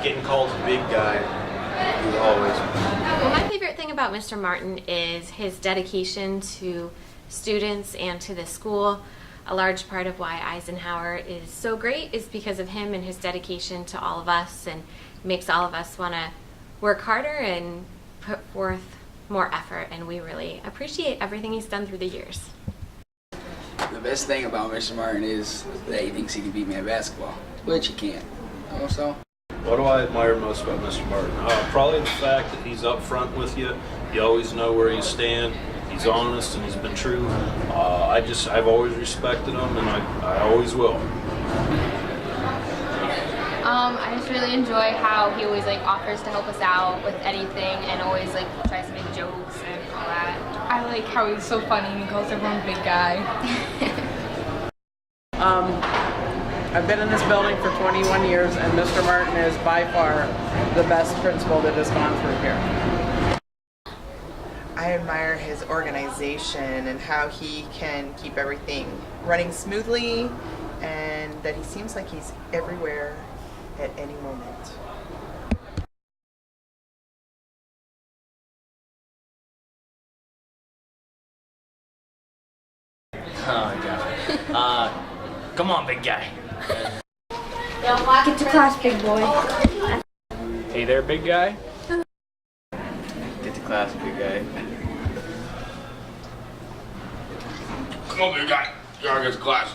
getting called the big guy, always. Well, my favorite thing about Mr. Martin is his dedication to students and to the school. A large part of why Eisenhower is so great is because of him and his dedication to all of us, and makes all of us want to work harder and put forth more effort, and we really appreciate everything he's done through the years. The best thing about Mr. Martin is that he thinks he can beat me at basketball, which he can't. Also, What do I admire most about Mr. Martin? Probably the fact that he's up front with you. You always know where you stand. He's honest and he's been true. I've always respected him, and I always will. I just really enjoy how he always offers to help us out with anything, and always tries to make jokes and all that. I like how he's so funny and he calls everyone big guy. I've been in this building for 21 years, and Mr. Martin is by far the best principal that has gone through here. I admire his organization and how he can keep everything running smoothly, and that he seems like he's everywhere at any moment. Oh, God. Come on, big guy. Get to class, big boy. Hey there, big guy. get to class, big guy. Come on, big guy. You gotta get to class.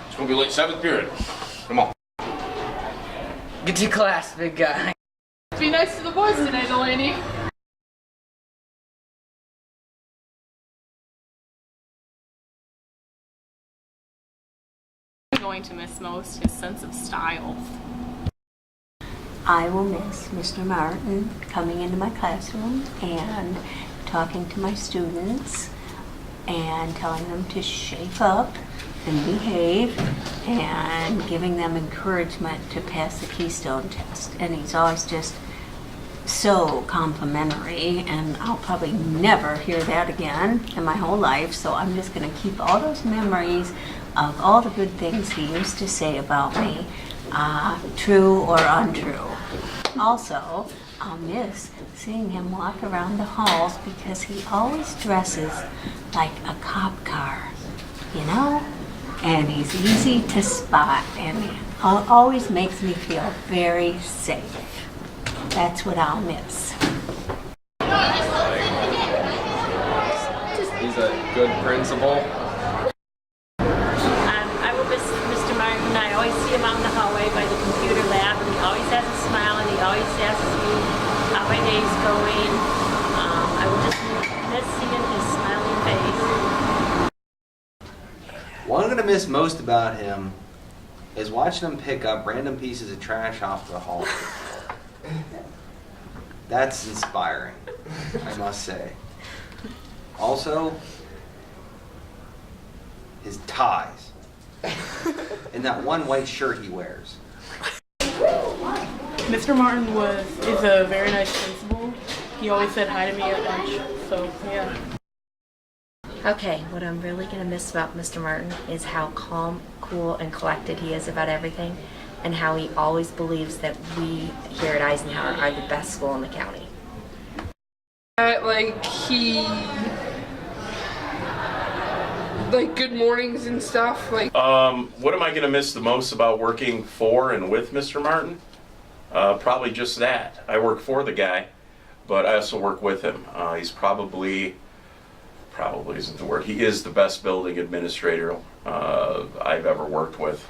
It's gonna be late 7th period. Come on. Get to class, big guy. Be nice to the boys today, Delaney. I'm going to miss most his sense of style. I will miss Mr. Martin coming into my classroom and talking to my students and telling them to shape up and behave and giving them encouragement to pass the Keystone test. And he's always just so complimentary, and I'll probably never hear that again in my whole life, so I'm just going to keep all those memories of all the good things he used to say about me, true or untrue. Also, I'll miss seeing him walk around the halls because he always dresses like a cop car, you know? And he's easy to spot, and he always makes me feel very safe. That's what I'll miss. He's a good principal. I will miss Mr. Martin. I always see him out in the hallway by the computer lab, and he always has a smile, and he always asks me how my day's going. I will just miss seeing his smiling face. What I'm going to miss most about him is watching him pick up random pieces of trash off the hall. That's inspiring, I must say. Also, his ties and that one white shirt he wears. Mr. Martin is a very nice principal. He always said hi to me at lunch, so yeah. Okay, what I'm really going to miss about Mr. Martin is how calm, cool, and collected he is about everything, and how he always believes that we here at Eisenhower are the best school in the county. Good mornings and stuff. What am I gonna miss the most about working for and with Mr. Martin? Probably just that. I work for the guy, but I also work with him. He's probably isn't the word. He is the best building administrator I've ever worked with.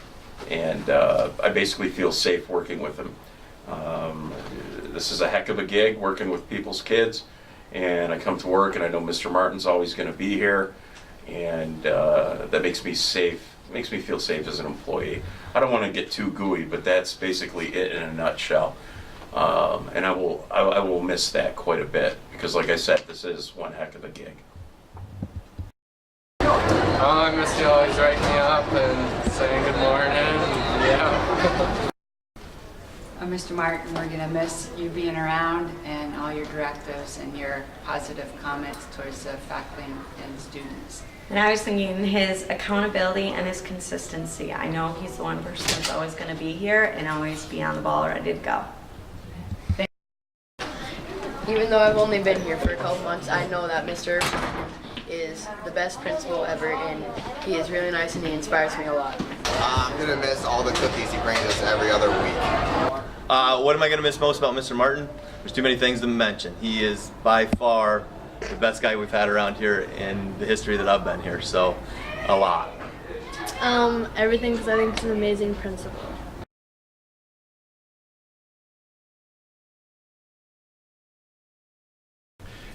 And I basically feel safe working with him. This is a heck of a gig, working with people's kids, and I come to work and I know Mr. Martin's always going to be here, and that makes me safe, makes me feel safe as an employee. I don't want to get too gooey, but that's basically it in a nutshell. And I will miss that quite a bit, because like I said, this is one heck of a gig. I miss you always writing me up and saying good morning. Yeah. Mr. Martin, we're going to miss you being around and all your directives and your positive comments towards the faculty and students. And I was thinking his accountability and his consistency. I know he's the one person that's always going to be here and always be on the ball, ready to go. Even though I've only been here for a couple months, I know that Mr. is the best principal ever, and he is really nice and he inspires me a lot. I'm gonna miss all the cookies he brings us every other week. What am I gonna miss most about Mr. Martin? There's too many things to mention. He is by far the best guy we've had around here in the history that I've been here, so a lot. Everything, because I think he's an amazing principal.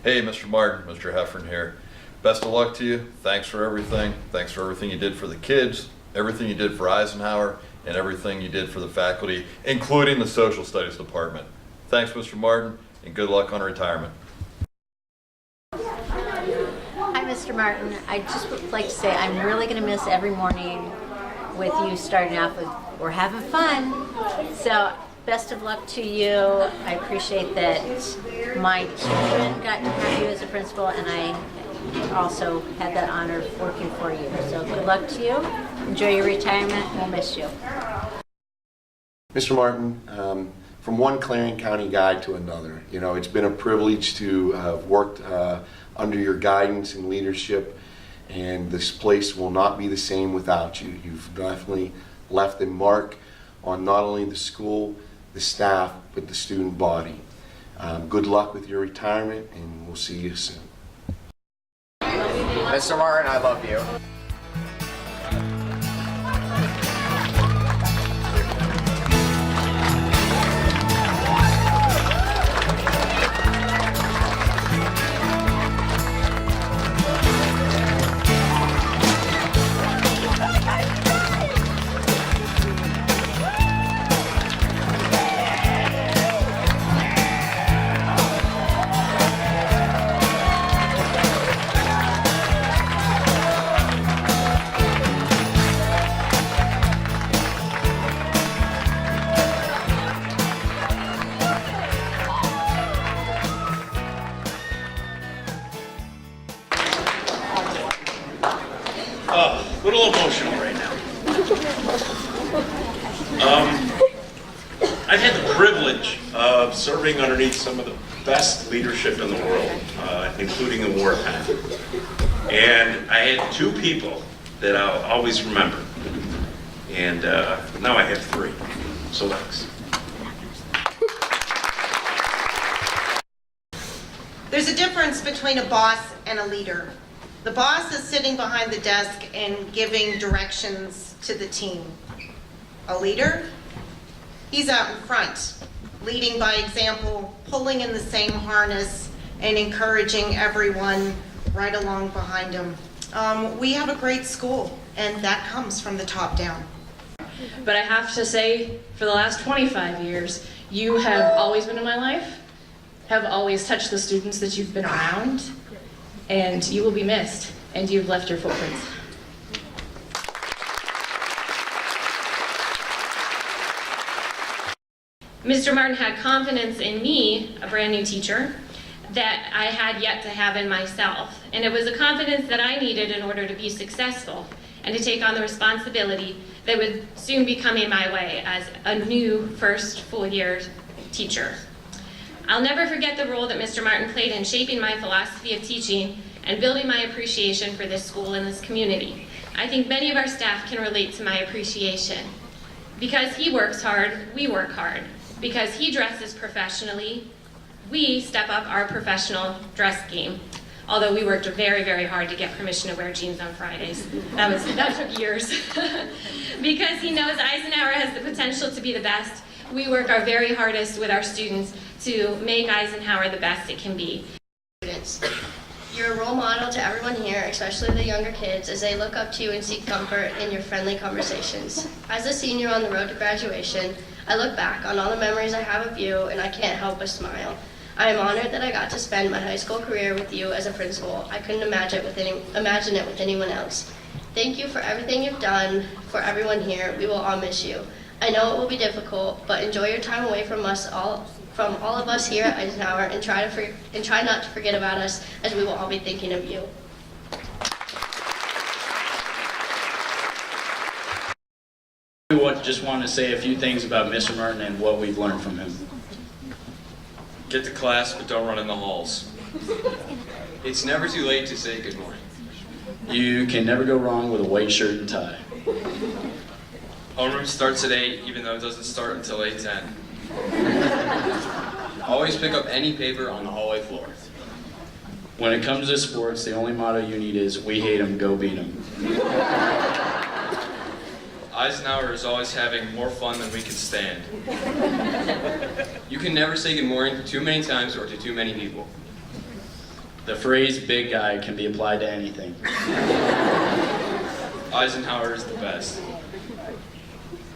Hey, Mr. Martin, Mr. Heffern here. Best of luck to you. Thanks for everything. Thanks for everything you did for the kids, everything you did for Eisenhower, and everything you did for the faculty, including the social studies department. Thanks, Mr. Martin, and good luck on retirement. Hi, Mr. Martin. I just would like to say I'm really going to miss every morning with you starting off with, we're having fun. So best of luck to you. I appreciate that my children got to have you as a principal, and I also had that honor of working for you. So good luck to you. Enjoy your retirement. We'll miss you. Mr. Martin, from one Clarion County guy to another, you know, it's been a privilege to have worked under your guidance and leadership, and this place will not be the same without you. You've definitely left a mark on not only the school, the staff, but the student body. Good luck with your retirement, and we'll see you soon. Mr. Martin, I love you. A little emotional right now. I've had the privilege of serving underneath some of the best leadership in the world, including in wartime. And I had two people that I'll always remember. And now I have three. So thanks. There's a difference between a boss and a leader. The boss is sitting behind the desk and giving directions to the team. A leader, he's out in front, leading by example, pulling in the same harness, and encouraging everyone right along behind him. We have a great school, and that comes from the top down. But I have to say, for the last 25 years, you have always been in my life, have always touched the students that you've been around, and you will be missed, and you've left your footprints. Mr. Martin had confidence in me, a brand new teacher, that I had yet to have in myself. And it was a confidence that I needed in order to be successful and to take on the responsibility that would soon be coming my way as a new first full year teacher. I'll never forget the role that Mr. Martin played in shaping my philosophy of teaching and building my appreciation for this school and this community. I think many of our staff can relate to my appreciation. Because he works hard, we work hard. Because he dresses professionally, we step up our professional dress game. Although we worked very, very hard to get permission to wear jeans on Fridays. That took years. Because he knows Eisenhower has the potential to be the best, we work our very hardest with our students to make Eisenhower the best it can be. Students, you're a role model to everyone here, especially the younger kids, as they look up to you and seek comfort in your friendly conversations. As a senior on the road to graduation, I look back on all the memories I have of you, and I can't help but smile. I am honored that I got to spend my high school career with you as a principal. I couldn't imagine it with anyone else. Thank you for everything you've done for everyone here. We will all miss you. I know it will be difficult, but enjoy your time away from us all, from all of us here at Eisenhower, and try not to forget about us, as we will all be thinking of you. Just want to say a few things about Mr. Martin and what we've learned from him. Get to class, but don't run in the halls. It's never too late to say good morning. You can never go wrong with a white shirt and tie. Homeroom starts at 8, even though it doesn't start until 8:10. Always pick up any paper on the hallway floor. When it comes to sports, the only motto you need is, we hate 'em, go beat 'em. Eisenhower is always having more fun than we can stand. You can never say good morning too many times or to too many people. The phrase big guy can be applied to anything. Eisenhower is the best.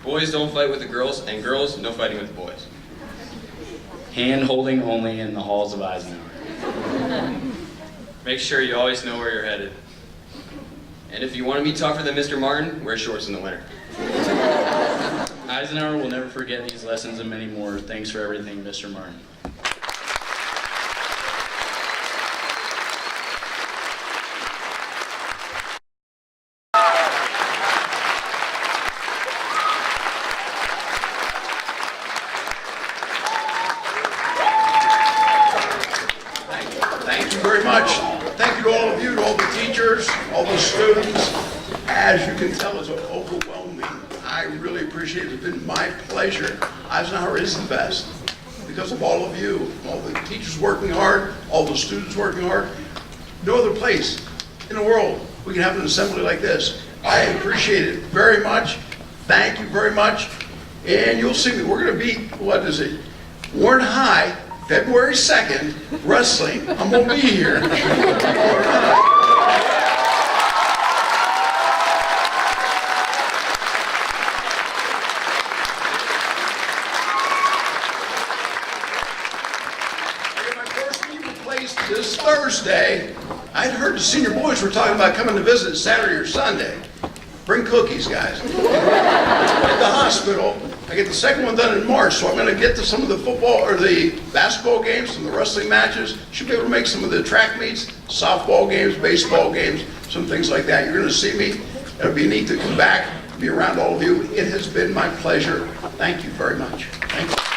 Boys don't fight with the girls, and girls no fighting with the boys. Hand holding only in the halls of Eisenhower. Make sure you always know where you're headed. And if you want to be tougher than Mr. Martin, wear shorts in the winter. Eisenhower will never forget these lessons and many more. Thanks for everything, Mr. Martin. Thank you very much. Thank you to all of you, to all the teachers, all the students. As you can tell, it's overwhelming. I really appreciate it. It's been my pleasure. Eisenhower is the best because of all of you, all the teachers working hard, all the students working hard. No other place in the world we can have an assembly like this. I appreciate it very much. Thank you very much. And you'll see me. We're going to be, what is it? Warren High, February 2nd, wrestling. I'm going to be here. This Thursday, I'd heard the senior boys were talking about coming to visit Saturday or Sunday. Bring cookies, guys. At the hospital, I get the second one done in March, so I'm going to get to some of the football or the basketball games, some of the wrestling matches. Should be able to make some of the track meets, softball games, baseball games, some things like that. You're going to see me. It'll be neat to come back, be around all of you. It has been my pleasure. Thank you very much. Thank you.